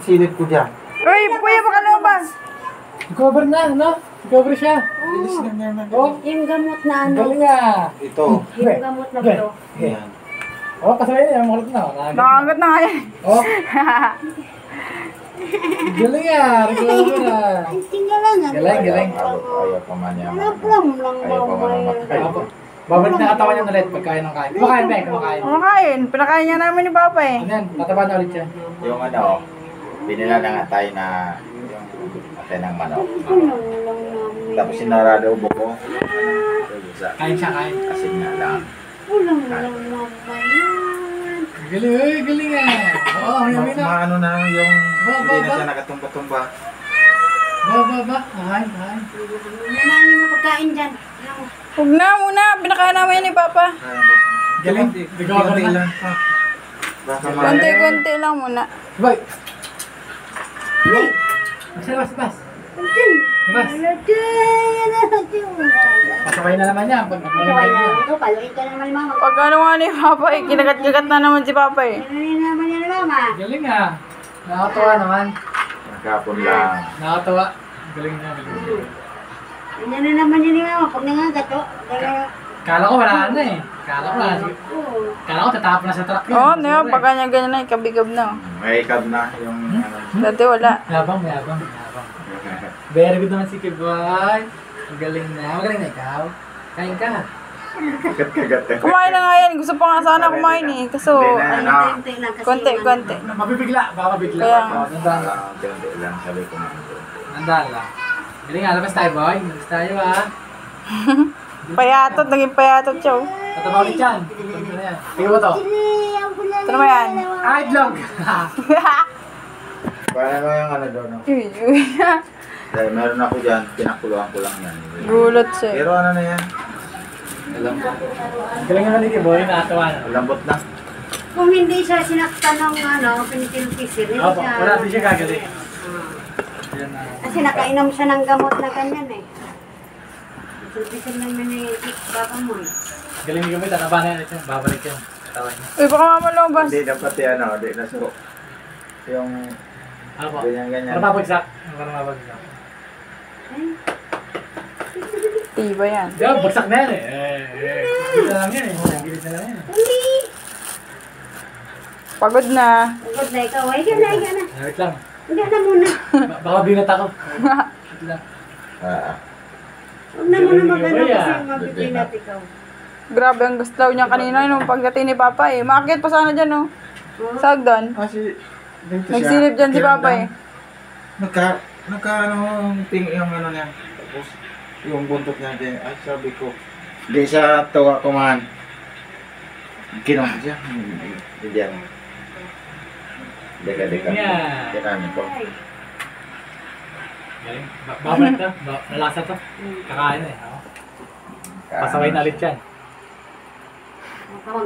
Silid ko dyan. Uy, kuya, baka lumabas. I-cover na, no? I-cover siya. Bilis lang naman. Oh, Yung gamot na ano, galing nga. Ito. yung gamot na ito. Ayan. Oh, kasabay na yan. Makulit na. Nakagat na nga yan. Oh. Galing nga. Recover na. Tingnan lang ah. Galing, galing. Ayaw pa man yan. Alam lang Ayaw pa man mamaya. matay. Babalik na katawan niya ulit pagkain ng kain. Kumakain ba eh? Kumakain. Kumakain. Pinakain niya namin ni Papa eh. Ano yan? Tataba na ulit siya. Yung ano, binila ng atay na yung atay ng manok. Tapos sinarado ang buko. Kain siya, kain. Kasi nga lang. Ulang lang mamaya. Galing, uy, galing nga. Oo, yamin na. Maano na yung Ba, hindi na ba? siya nakatumba-tumba. Ba. Kain, kain. Nanahin mo pagkain dyan. Huwag na muna. Pinakain namin yan ni Papa. Galing. Recover Konti na. lang. Baka Konti-konti lang muna. Sabay. Bas. Bas. Pasabay na naman yan. Pag nagmalamay niya. Ito, paluin ka naman mama. Pag ano nga ni Papa eh. Kinagat-kagat na naman si Papa eh. Paluin naman yan mama. Galing nga. Nakakatawa naman. Nagkapon lang. Nakakatawa. Galing nga. Galing. Ano na naman yan ni mama. Pag nangagat o. Kala ko wala na eh. Kala ko wala. Kala ko tatapon na sa truck yun. Oo, diba? Pag ganyan na, ikabigab na. May ikab na yung ano. Dati wala. Yabang. Very good naman si Kiboy. Magaling na. Magaling na ikaw. Kain ka. Kagat-kagat. Kumain na nga yan. Gusto pa nga sana kumain eh. Kaso, Hindi na, ano. konti-konti. Mabibigla. Baka mabigla. Kaya Oo, nandaan lang. Konti lang sabi ko man. Nandaan lang. Galing nga. Labas tayo boy. Labas tayo ah. Payatot. Naging payatot siya oh. Tataba ulit yan. Ito na yan. Tingnan mo to. Ito naman yan. Ah, itlog. Paano yung ano doon? No? Dahil meron ako dyan, pinakuluan ko lang yan. Gulat siya. Pero ano na yan? Alam ko. Galing naman ni Kiboy. Nakatawa na. Lambot na. Kung hindi siya sinaktan ng ano, pinitilpisir, hindi Opo. siya. Wala. Di siya gagaling. Yan na. Kasi nakainom siya ng gamot na ganyan eh. Pilpisir naman ni Papa mo eh. Galing ni Kiboy. Tataba na yan. Babalik yan. Katawan niya. Uy, baka mamalabas. Hindi dapat yan, ano, hindi na so. Yung Ano po? ganyan-ganyan. Para mabagsak. Para mabagsak. Tiba yan. Di ba? Bagsak na yan eh. Gilis na lang yan eh. Gilis na lang yan eh. Hindi. Pagod na. Pagod na ikaw. Ay, ka na. Wait lang. Higa na muna. Baka binat ako. Wait lang. Ah, Huwag na muna mag-ano Ay, kasi ah. mabibilat ikaw. Grabe ang gusto niya kanina nung pagdating ni Papa eh. Makakit pa sana dyan oh. Sag doon. kasi dito siya. Nagsilip dyan si Papa eh. Nagka ano, yung ano niya. Tapos yung buntot niya din. Ay, sabi ko. Hindi siya tawa kumahan. Kinom siya. Hindi yan. Deka. Yeah. Kinami ko. Galing. Babalik to. Nalasa to. Kakain eh. Pasaway na ulit yan. Tawag